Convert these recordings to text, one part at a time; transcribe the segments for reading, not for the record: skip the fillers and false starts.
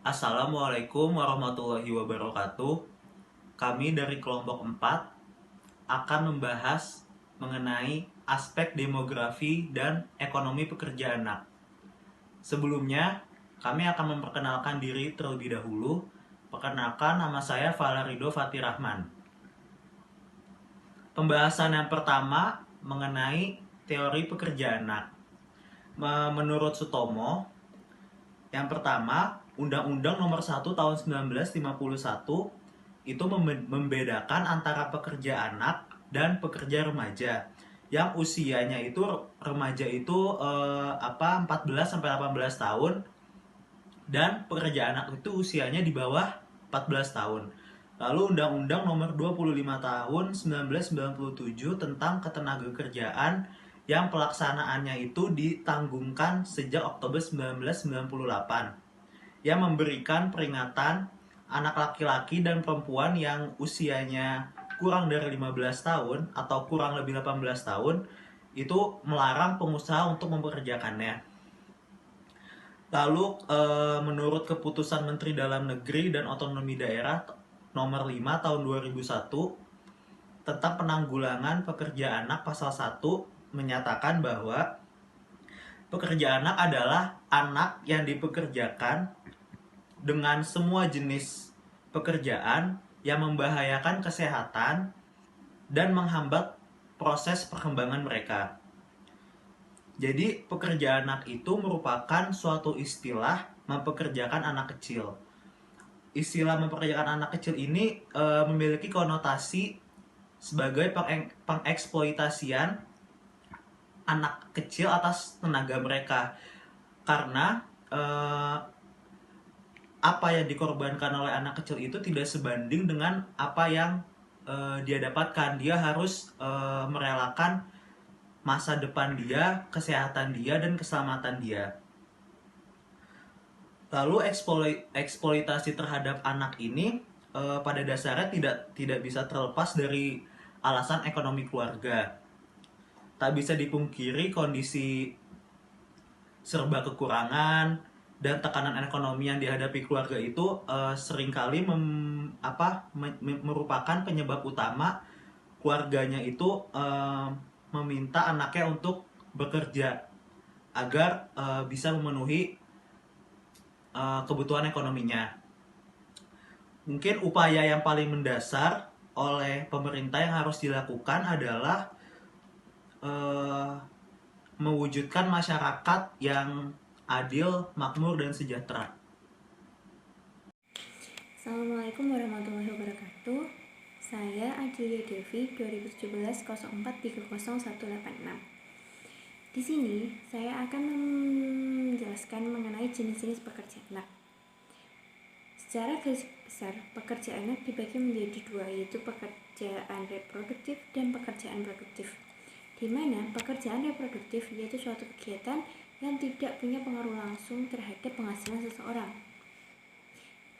Assalamualaikum warahmatullahi wabarakatuh. Kami dari kelompok 4 akan membahas mengenai aspek demografi dan ekonomi pekerja anak. Sebelumnya, kami akan memperkenalkan diri terlebih dahulu. Perkenalkan, nama saya Valarido Fatirahman. Pembahasan yang pertama mengenai teori pekerja anak. Menurut Sutomo, yang pertama, Undang-Undang Nomor 1 Tahun 1951 itu membedakan antara pekerja anak dan pekerja remaja. Yang usianya itu remaja itu 14 sampai 18 tahun dan pekerja anak itu usianya di bawah 14 tahun. Lalu Undang-Undang Nomor 25 Tahun 1997 tentang Ketenagakerjaan yang pelaksanaannya itu ditanggungkan sejak Oktober 1998 yang memberikan peringatan anak laki-laki dan perempuan yang usianya kurang dari 15 tahun atau kurang lebih 18 tahun itu melarang pengusaha untuk mempekerjakannya. Lalu menurut keputusan Menteri Dalam Negeri dan Otonomi Daerah nomor 5 tahun 2001 tentang penanggulangan pekerja anak pasal 1 menyatakan bahwa pekerja anak adalah anak yang dipekerjakan dengan semua jenis pekerjaan yang membahayakan kesehatan dan menghambat proses perkembangan mereka. Jadi pekerja anak itu merupakan suatu istilah mempekerjakan anak kecil. Istilah mempekerjakan anak kecil ini memiliki konotasi sebagai pengeksploitasian anak kecil atas tenaga mereka. Karena apa yang dikorbankan oleh anak kecil itu tidak sebanding dengan apa yang dia dapatkan. Dia harus merelakan masa depan dia, kesehatan dia, dan keselamatan dia. Lalu eksploitasi terhadap anak ini pada dasarnya tidak bisa terlepas dari alasan ekonomi keluarga. Tak bisa dipungkiri kondisi serba kekurangan dan tekanan ekonomi yang dihadapi keluarga itu seringkali merupakan penyebab utama keluarganya itu meminta anaknya untuk bekerja agar bisa memenuhi kebutuhan ekonominya. Mungkin upaya yang paling mendasar oleh pemerintah yang harus dilakukan adalah mewujudkan masyarakat yang adil, makmur, dan sejahtera. Assalamualaikum warahmatullahi wabarakatuh. Saya Adilia Devi 2017-04-30186. Di sini saya akan menjelaskan mengenai jenis-jenis pekerja anak. Secara garis besar, pekerja anak dibagi menjadi dua, yaitu pekerjaan reproduktif dan pekerjaan produktif. Di mana pekerjaan reproduktif yaitu suatu kegiatan yang tidak punya pengaruh langsung terhadap penghasilan seseorang,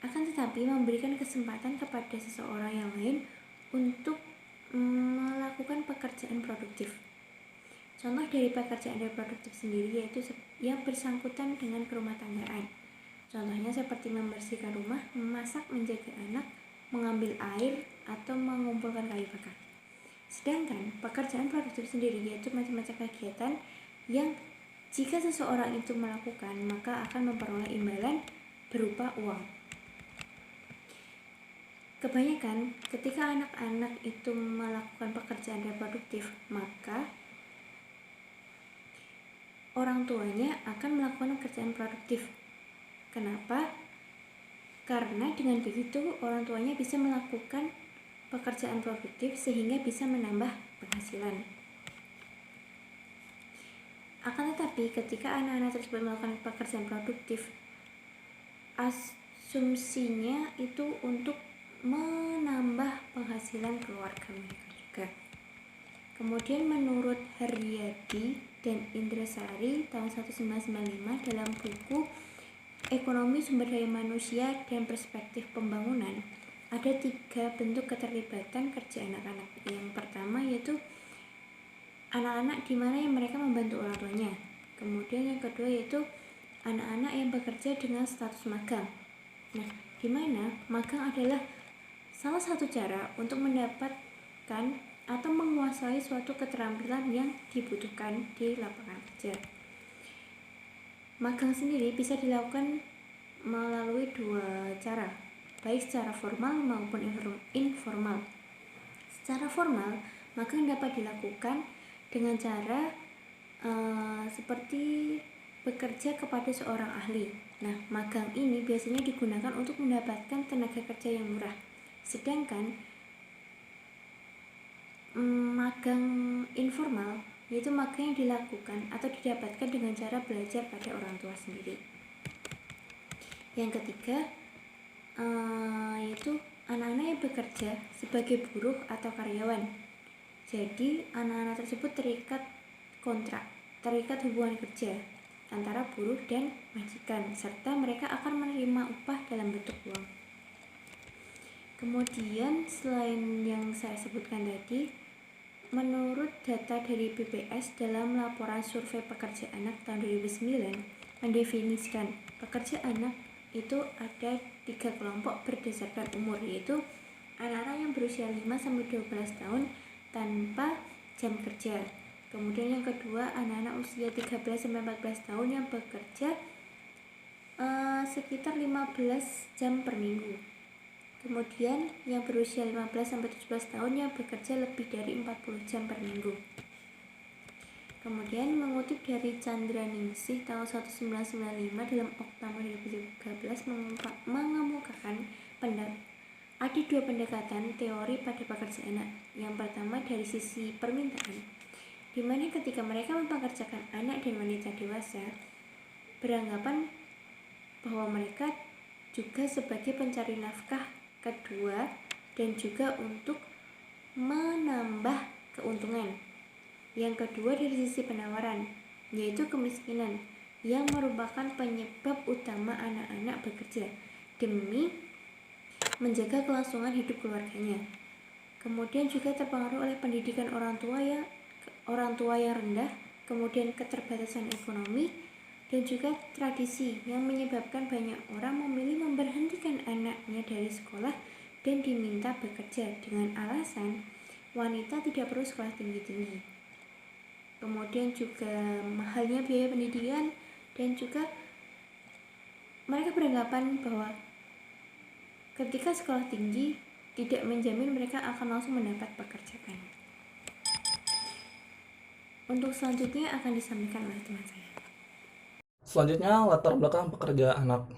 akan tetapi memberikan kesempatan kepada seseorang yang lain untuk melakukan pekerjaan produktif. Contoh dari pekerjaan reproduktif sendiri yaitu yang bersangkutan dengan kerumah tanggaan. Contohnya seperti membersihkan rumah, memasak, menjaga anak, mengambil air, atau mengumpulkan kayu bakar. Sedangkan pekerjaan produktif sendiri yaitu macam-macam kegiatan yang jika seseorang itu melakukan maka akan memperoleh imbalan berupa uang. Kebanyakan ketika anak-anak itu melakukan pekerjaan reproduktif, maka orang tuanya akan melakukan pekerjaan produktif. Kenapa? Karena dengan begitu orang tuanya bisa melakukan pekerjaan produktif sehingga bisa menambah penghasilan. Akan tetapi ketika anak-anak tersebut melakukan pekerjaan produktif, asumsinya itu untuk menambah penghasilan keluarga mereka juga. Kemudian menurut Haryadi dan Indrasari tahun 1995 dalam buku Ekonomi Sumber Daya Manusia dan Perspektif Pembangunan, ada 3 bentuk keterlibatan kerja anak-anak. Yang pertama yaitu anak-anak di mana yang mereka membantu orang tuanya. Kemudian yang kedua yaitu anak-anak yang bekerja dengan status magang. Nah, di mana magang adalah salah satu cara untuk mendapatkan atau menguasai suatu keterampilan yang dibutuhkan di lapangan kerja. Magang sendiri bisa dilakukan melalui dua cara, baik secara formal maupun informal. Secara formal, magang dapat dilakukan dengan cara seperti bekerja kepada seorang ahli. Nah, magang ini biasanya digunakan untuk mendapatkan tenaga kerja yang murah. Sedangkan magang informal yaitu magang yang dilakukan atau didapatkan dengan cara belajar pada orang tua sendiri. Yang ketiga yaitu anak-anak yang bekerja sebagai buruh atau karyawan. Jadi anak-anak tersebut terikat hubungan kerja antara buruh dan majikan, serta mereka akan menerima upah dalam bentuk uang. Kemudian selain yang saya sebutkan tadi, menurut data dari BPS dalam laporan survei pekerja anak tahun 2009 mendefinisikan pekerja anak itu ada 3 kelompok berdasarkan umur, yaitu anak-anak yang berusia 5-12 tahun tanpa jam kerja. Kemudian yang kedua, anak-anak usia 13-14 tahun yang bekerja sekitar 15 jam per minggu. Kemudian yang berusia 15-17 tahun yang bekerja lebih dari 40 jam per minggu. Kemudian mengutip dari Chandra Ningsih tahun 1995 dalam Oktober 2013 mengemukakan ada 2 pendekatan teori pada pekerja anak. Yang pertama dari sisi permintaan, di mana ketika mereka mempekerjakan anak dan wanita dewasa, beranggapan bahwa mereka juga sebagai pencari nafkah kedua dan juga untuk menambah keuntungan. Yang kedua dari sisi penawaran, yaitu kemiskinan yang merupakan penyebab utama anak-anak bekerja demi menjaga kelangsungan hidup keluarganya. Kemudian juga terpengaruh oleh pendidikan orang tua yang rendah, kemudian keterbatasan ekonomi, dan juga tradisi yang menyebabkan banyak orang memilih memberhentikan anaknya dari sekolah dan diminta bekerja dengan alasan wanita tidak perlu sekolah tinggi-tinggi. Kemudian juga mahalnya biaya pendidikan, dan juga mereka beranggapan bahwa ketika sekolah tinggi tidak menjamin mereka akan langsung mendapat pekerjaan. Untuk selanjutnya akan disampaikan oleh teman saya. Selanjutnya, latar belakang pekerja anak.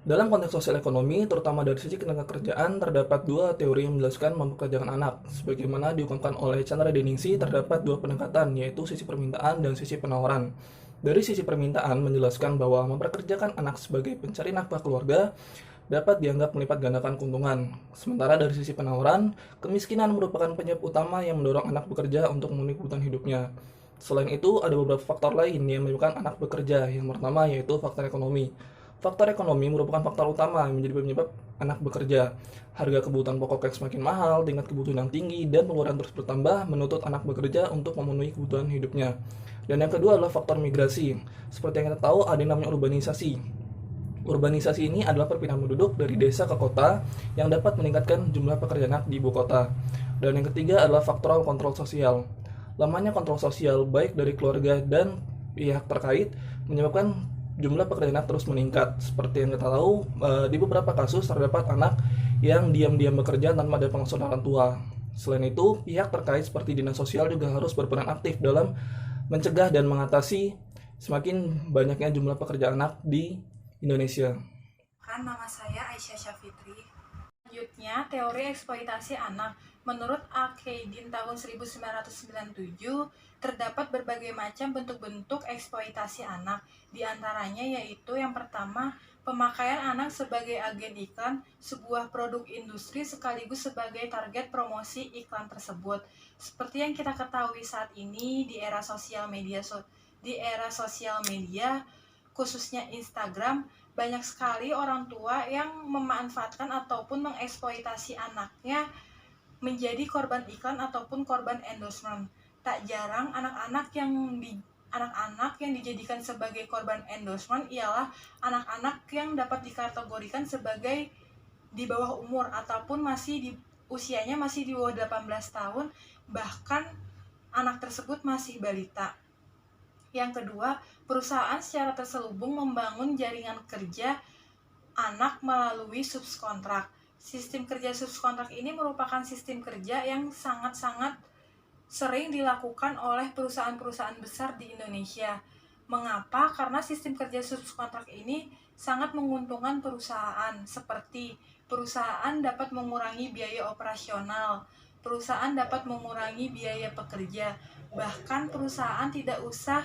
Dalam konteks sosial ekonomi, terutama dari sisi ketenaga kerjaan, terdapat 2 teori yang menjelaskan mempekerjakan anak. Sebagaimana diungkapkan oleh Chandra Ningsih, terdapat 2 pendekatan, yaitu sisi permintaan dan sisi penawaran. Dari sisi permintaan menjelaskan bahwa mempekerjakan anak sebagai pencari nafkah keluarga dapat dianggap melipat gandakan keuntungan. Sementara dari sisi penawaran, kemiskinan merupakan penyebab utama yang mendorong anak bekerja untuk memenuhi kebutuhan hidupnya. Selain itu, ada beberapa faktor lain yang menyebabkan anak bekerja. Yang pertama yaitu faktor ekonomi. Faktor ekonomi merupakan faktor utama yang menjadi penyebab anak bekerja. Harga kebutuhan pokok yang semakin mahal, tingkat kebutuhan yang tinggi, dan pengeluaran terus bertambah menuntut anak bekerja untuk memenuhi kebutuhan hidupnya. Dan yang kedua adalah faktor migrasi. Seperti yang kita tahu, ada yang namanya urbanisasi. Urbanisasi ini adalah perpindahan penduduk dari desa ke kota yang dapat meningkatkan jumlah pekerja anak di ibu kota. Dan yang ketiga adalah faktor kontrol sosial. Lamanya kontrol sosial baik dari keluarga dan pihak terkait menyebabkan jumlah pekerja anak terus meningkat. Seperti yang kita tahu, di beberapa kasus terdapat anak yang diam-diam bekerja tanpa ada pengasuhan orang tua. Selain itu, pihak terkait seperti dinas sosial juga harus berperan aktif dalam mencegah dan mengatasi semakin banyaknya jumlah pekerja anak di Indonesia. Nama saya Aisyah Syafitri. Selanjutnya, teori eksploitasi anak. Menurut Al-Qaidin tahun 1997, terdapat berbagai macam bentuk-bentuk eksploitasi anak. Di antaranya yaitu yang pertama, pemakaian anak sebagai agen iklan sebuah produk industri sekaligus sebagai target promosi iklan tersebut. Seperti yang kita ketahui saat ini di era sosial media, khususnya Instagram, banyak sekali orang tua yang memanfaatkan ataupun mengeksploitasi anaknya menjadi korban iklan ataupun korban endorsement. Tak jarang anak-anak yang anak-anak yang dijadikan sebagai korban endorsement ialah anak-anak yang dapat dikategorikan sebagai di bawah umur ataupun usianya masih di bawah 18 tahun, bahkan anak tersebut masih balita. Yang kedua, perusahaan secara terselubung membangun jaringan kerja anak melalui subkontrak. Sistem kerja subkontrak ini merupakan sistem kerja yang sangat-sangat sering dilakukan oleh perusahaan-perusahaan besar di Indonesia. Mengapa? Karena sistem kerja subkontrak ini sangat menguntungkan perusahaan, seperti perusahaan dapat mengurangi biaya operasional, perusahaan dapat mengurangi biaya pekerja, bahkan perusahaan tidak usah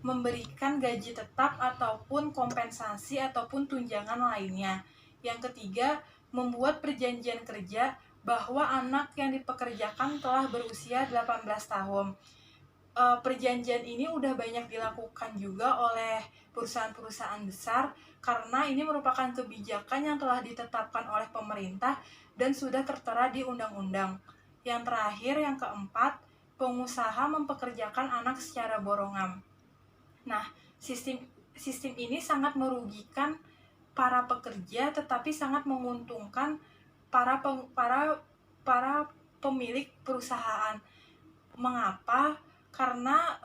memberikan gaji tetap ataupun kompensasi ataupun tunjangan lainnya. Yang ketiga, membuat perjanjian kerja bahwa anak yang dipekerjakan telah berusia 18 tahun. Perjanjian ini udah banyak dilakukan juga oleh perusahaan-perusahaan besar karena ini merupakan kebijakan yang telah ditetapkan oleh pemerintah dan sudah tertera di undang-undang. Yang terakhir, yang keempat, pengusaha mempekerjakan anak secara borongan. Nah, sistem ini sangat merugikan para pekerja tetapi sangat menguntungkan para pemilik perusahaan. Mengapa? Karena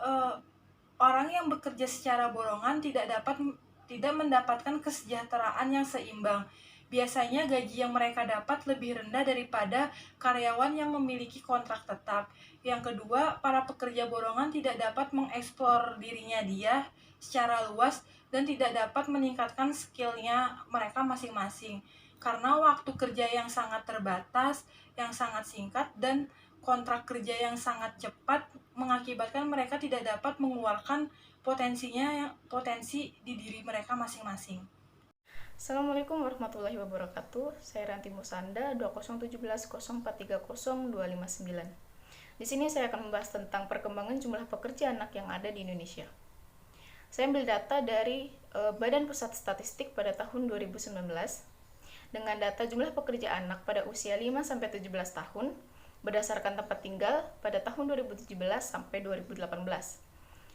orang yang bekerja secara borongan tidak mendapatkan kesejahteraan yang seimbang. Biasanya gaji yang mereka dapat lebih rendah daripada karyawan yang memiliki kontrak tetap. Yang kedua, para pekerja borongan tidak dapat mengeksplor dirinya dia secara luas dan tidak dapat meningkatkan skillnya mereka masing-masing. Karena waktu kerja yang sangat terbatas, yang sangat singkat, dan kontrak kerja yang sangat cepat mengakibatkan mereka tidak dapat mengeluarkan potensi di diri mereka masing-masing. Assalamualaikum warahmatullahi wabarakatuh. Saya Ranti Musanda 201704302559. Di sini saya akan membahas tentang perkembangan jumlah pekerja anak yang ada di Indonesia. Saya ambil data dari Badan Pusat Statistik pada tahun 2019 dengan data jumlah pekerja anak pada usia 5-17 tahun berdasarkan tempat tinggal pada tahun 2017 sampai 2018.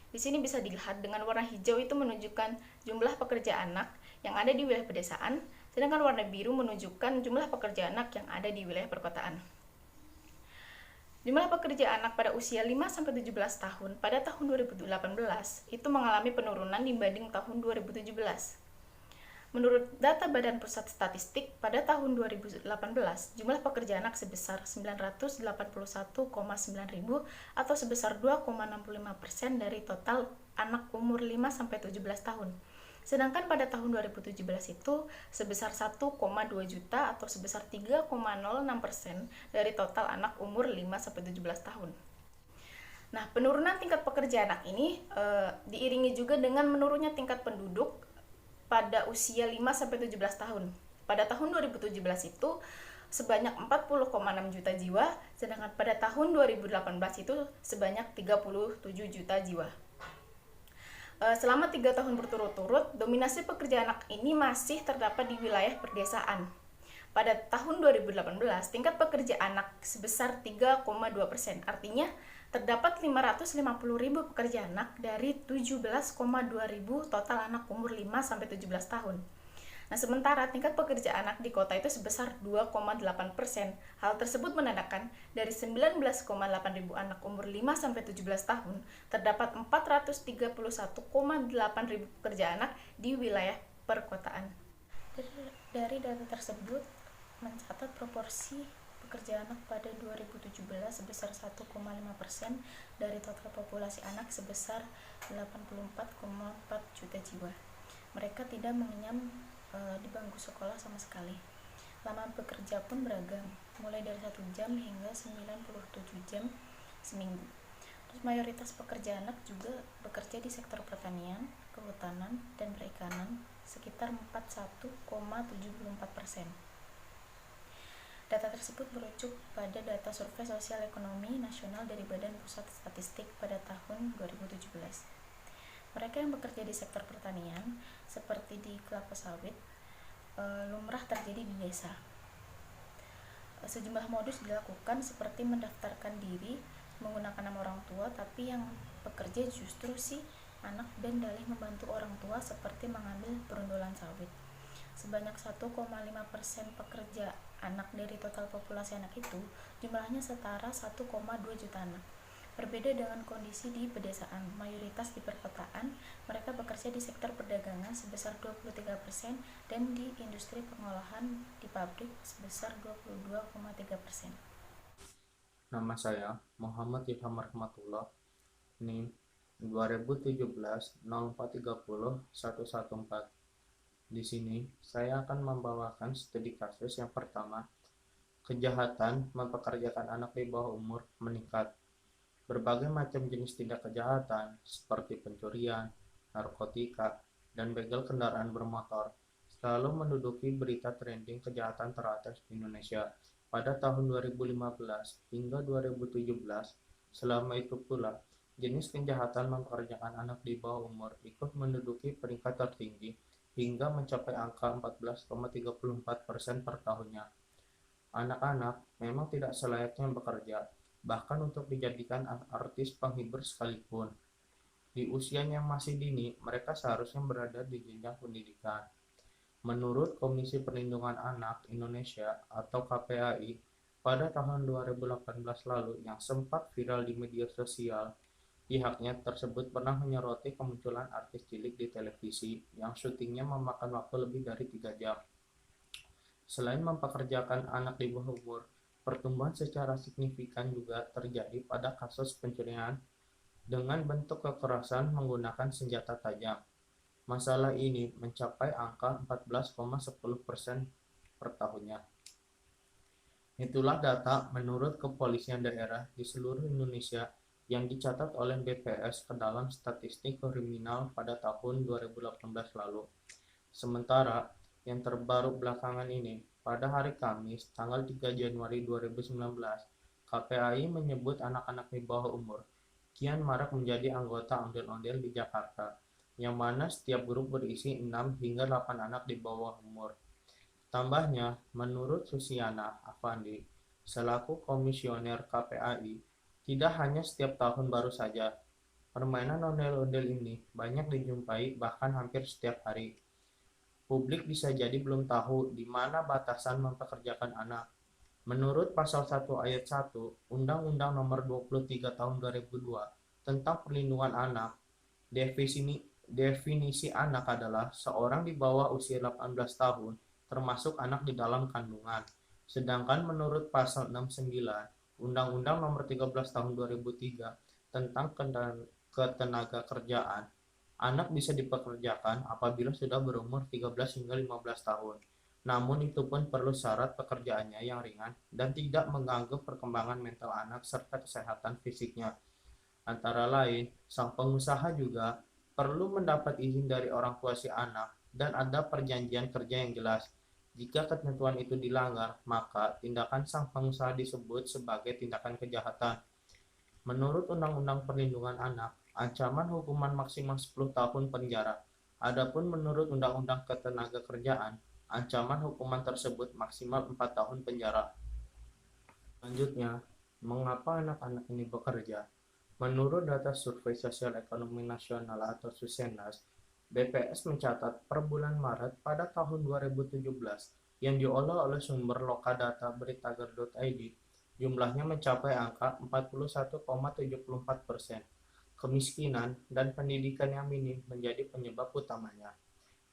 Di sini bisa dilihat dengan warna hijau itu menunjukkan jumlah pekerja anak yang ada di wilayah pedesaan, sedangkan warna biru menunjukkan jumlah pekerja anak yang ada di wilayah perkotaan. Jumlah pekerja anak pada usia 5-17 tahun pada tahun 2018 itu mengalami penurunan dibanding tahun 2017. Menurut data Badan Pusat Statistik, pada tahun 2018, jumlah pekerja anak sebesar 981,9 ribu atau sebesar 2,65% dari total anak umur 5-17 tahun. Sedangkan pada tahun 2017 itu sebesar 1,2 juta atau sebesar 3,06% dari total anak umur 5-17 tahun. Nah, penurunan tingkat pekerja anak ini diiringi juga dengan menurunnya tingkat penduduk pada usia 5-17 tahun. Pada tahun 2017 itu sebanyak 40,6 juta jiwa, sedangkan pada tahun 2018 itu sebanyak 37 juta jiwa. Selama 3 tahun berturut-turut, dominasi pekerja anak ini masih terdapat di wilayah pedesaan. Pada tahun 2018, tingkat pekerja anak sebesar 3,2%, artinya terdapat 550 ribu pekerja anak dari 17,2 ribu total anak umur 5-17 tahun. Nah, sementara tingkat pekerja anak di kota itu sebesar 2,8%. Hal tersebut menandakan dari 19,8 ribu anak umur 5-17 tahun, terdapat 431,8 ribu pekerja anak di wilayah perkotaan. Dari data tersebut mencatat proporsi pekerja anak pada 2017 sebesar 1,5% dari total populasi anak sebesar 84,4 juta jiwa. Mereka tidak mengenyam di bangku sekolah sama sekali. Lama bekerja pun beragam, mulai dari 1 jam hingga 97 jam seminggu. Terus mayoritas pekerja anak juga bekerja di sektor pertanian, kehutanan, dan perikanan sekitar 41,74%. Data tersebut merujuk pada data Survei Sosial Ekonomi Nasional dari Badan Pusat Statistik pada tahun 2017. Mereka yang bekerja di sektor pertanian, seperti di kelapa sawit, lumrah terjadi di desa. Sejumlah modus dilakukan seperti mendaftarkan diri menggunakan nama orang tua, tapi yang bekerja justru si anak dan dalih membantu orang tua seperti mengambil perundulan sawit. Sebanyak 1,5% pekerja anak dari total populasi anak itu, jumlahnya setara 1,2 juta anak. Berbeda dengan kondisi di pedesaan, mayoritas di perkotaan, mereka bekerja di sektor perdagangan sebesar 23% dan di industri pengolahan di pabrik sebesar 22,3%. Nama saya Muhammad Ilham Rahmatullah, NIM 2017-0430-114. Di sini, saya akan membawakan studi kasus yang pertama, kejahatan mempekerjakan anak di bawah umur meningkat. Berbagai macam jenis tindak kejahatan seperti pencurian, narkotika, dan begal kendaraan bermotor selalu menduduki berita trending kejahatan teratas di Indonesia pada tahun 2015 hingga 2017. Selama itu pula, jenis kejahatan mempekerjakan anak di bawah umur ikut menduduki peringkat tertinggi hingga mencapai angka 14,34% per tahunnya. Anak-anak memang tidak selayaknya bekerja, bahkan untuk dijadikan artis penghibur sekalipun. Di usianya yang masih dini, mereka seharusnya berada di jenjang pendidikan. Menurut Komisi Perlindungan Anak Indonesia atau KPAI, pada tahun 2018 lalu yang sempat viral di media sosial, pihaknya tersebut pernah menyoroti kemunculan artis cilik di televisi yang syutingnya memakan waktu lebih dari 3 jam. Selain mempekerjakan anak di bawah umur, pertumbuhan secara signifikan juga terjadi pada kasus pencurian dengan bentuk kekerasan menggunakan senjata tajam. Masalah ini mencapai angka 14,10% per tahunnya. Itulah data menurut kepolisian daerah di seluruh Indonesia yang dicatat oleh BPS ke dalam statistik kriminal pada tahun 2018 lalu. Sementara yang terbaru belakangan ini, pada hari Kamis, tanggal 3 Januari 2019, KPAI menyebut anak-anak di bawah umur kian marak menjadi anggota ondel-ondel di Jakarta, yang mana setiap grup berisi 6 hingga 8 anak di bawah umur. Tambahnya, menurut Susiana Afandi, selaku komisioner KPAI, tidak hanya setiap tahun baru saja, permainan ondel-ondel ini banyak dijumpai bahkan hampir setiap hari. Publik bisa jadi belum tahu di mana batasan mempekerjakan anak. Menurut Pasal 1 Ayat 1 Undang-Undang Nomor 23 Tahun 2002 tentang Perlindungan Anak, definisi anak adalah seorang di bawah usia 18 tahun, termasuk anak di dalam kandungan. Sedangkan menurut Pasal 69 Undang-Undang Nomor 13 Tahun 2003 tentang ketenaga kerjaan, anak bisa dipekerjakan apabila sudah berumur 13 hingga 15 tahun. Namun itu pun perlu syarat pekerjaannya yang ringan dan tidak mengganggu perkembangan mental anak serta kesehatan fisiknya. Antara lain, sang pengusaha juga perlu mendapat izin dari orang tua si anak dan ada perjanjian kerja yang jelas. Jika ketentuan itu dilanggar, maka tindakan sang pengusaha disebut sebagai tindakan kejahatan. Menurut Undang-Undang Perlindungan Anak, ancaman hukuman maksimal 10 tahun penjara. Adapun menurut Undang-Undang Ketenagakerjaan, ancaman hukuman tersebut maksimal 4 tahun penjara. Selanjutnya, mengapa anak-anak ini bekerja? Menurut data Survei Sosial Ekonomi Nasional atau Susenas, BPS mencatat per bulan Maret pada tahun 2017 yang diolah oleh sumber Lokadata Beritagar.id, jumlahnya mencapai angka 41,74%. Kemiskinan dan pendidikan yang minim menjadi penyebab utamanya.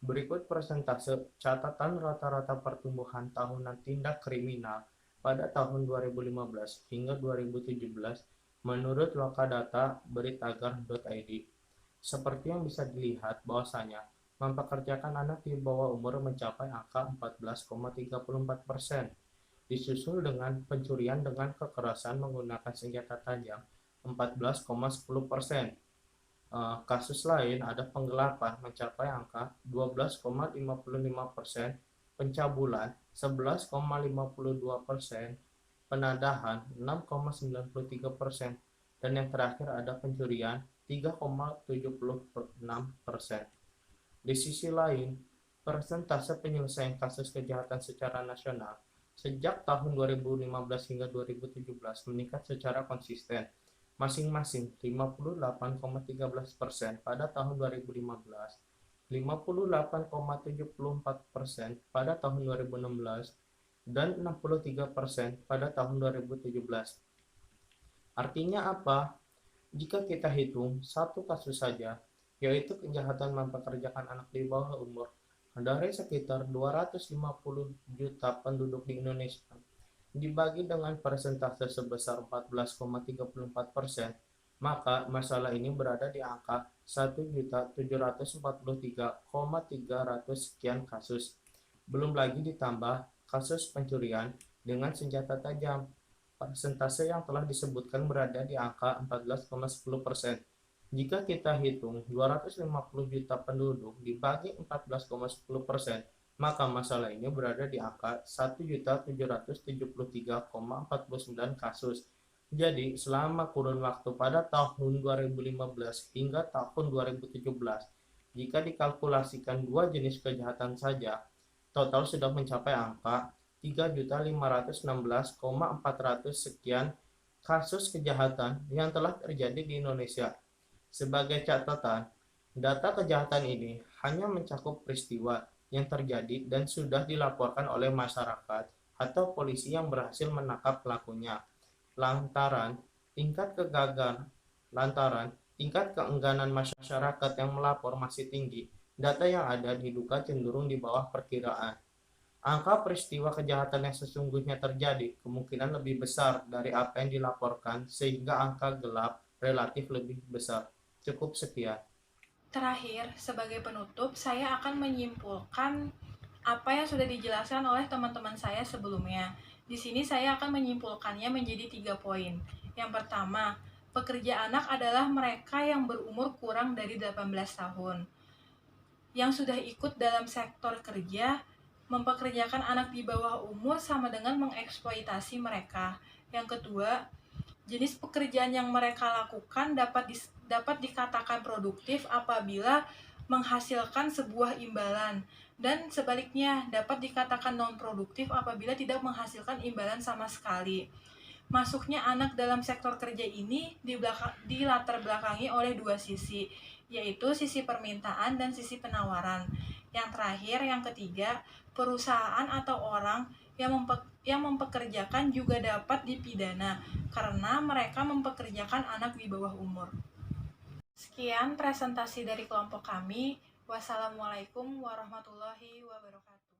Berikut persentase catatan rata-rata pertumbuhan tahunan tindak kriminal pada tahun 2015 hingga 2017 menurut Lokadata Beritagar.id. Seperti yang bisa dilihat bahwasanya mempekerjakan anak di bawah umur mencapai angka 14,34%, disusul dengan pencurian dengan kekerasan menggunakan senjata tajam 14,10%. Kasus lain ada penggelapan mencapai angka 12,55%, pencabulan 11,52%, penadahan 6,93%, dan yang terakhir ada pencurian 3,76%. Di sisi lain, persentase penyelesaian kasus kejahatan secara nasional sejak tahun 2015 hingga 2017 meningkat secara konsisten. masing-masing 58,13% pada tahun 2015, 58,74% pada tahun 2016, dan 63% pada tahun 2017. Artinya apa? Jika kita hitung satu kasus saja, yaitu kejahatan mempekerjakan anak di bawah umur, dari sekitar 250 juta penduduk di Indonesia, dibagi dengan persentase sebesar 14,34%, maka masalah ini berada di angka 1.743.300 sekian kasus. Belum lagi ditambah kasus pencurian dengan senjata tajam. Persentase yang telah disebutkan berada di angka 14,10%. Jika kita hitung 250 juta penduduk dibagi 14,10%, maka masalah ini berada di angka 1.773,49 kasus. Jadi, selama kurun waktu pada tahun 2015 hingga tahun 2017, jika dikalkulasikan dua jenis kejahatan saja, total sudah mencapai angka 3.516.400 sekian kasus kejahatan yang telah terjadi di Indonesia. Sebagai catatan, data kejahatan ini hanya mencakup peristiwa yang terjadi dan sudah dilaporkan oleh masyarakat atau polisi yang berhasil menangkap pelakunya. Lantaran tingkat keengganan masyarakat yang melapor masih tinggi, data yang ada diduga cenderung di bawah perkiraan. Angka peristiwa kejahatan yang sesungguhnya terjadi kemungkinan lebih besar dari apa yang dilaporkan, sehingga angka gelap relatif lebih besar. Cukup sekian. Terakhir, sebagai penutup, saya akan menyimpulkan apa yang sudah dijelaskan oleh teman-teman saya sebelumnya. Di sini saya akan menyimpulkannya menjadi 3 poin. Yang pertama, pekerja anak adalah mereka yang berumur kurang dari 18 tahun. Yang sudah ikut dalam sektor kerja, mempekerjakan anak di bawah umur sama dengan mengeksploitasi mereka. Yang kedua, jenis pekerjaan yang mereka lakukan dapat dikatakan produktif apabila menghasilkan sebuah imbalan, dan sebaliknya dapat dikatakan non-produktif apabila tidak menghasilkan imbalan sama sekali. Masuknya anak dalam sektor kerja ini dilatar belakangi oleh dua sisi, yaitu sisi permintaan dan sisi penawaran. Yang terakhir, yang ketiga, perusahaan atau orang yang mempekerjakan juga dapat dipidana karena mereka mempekerjakan anak di bawah umur. Sekian presentasi dari kelompok kami. Wassalamualaikum warahmatullahi wabarakatuh.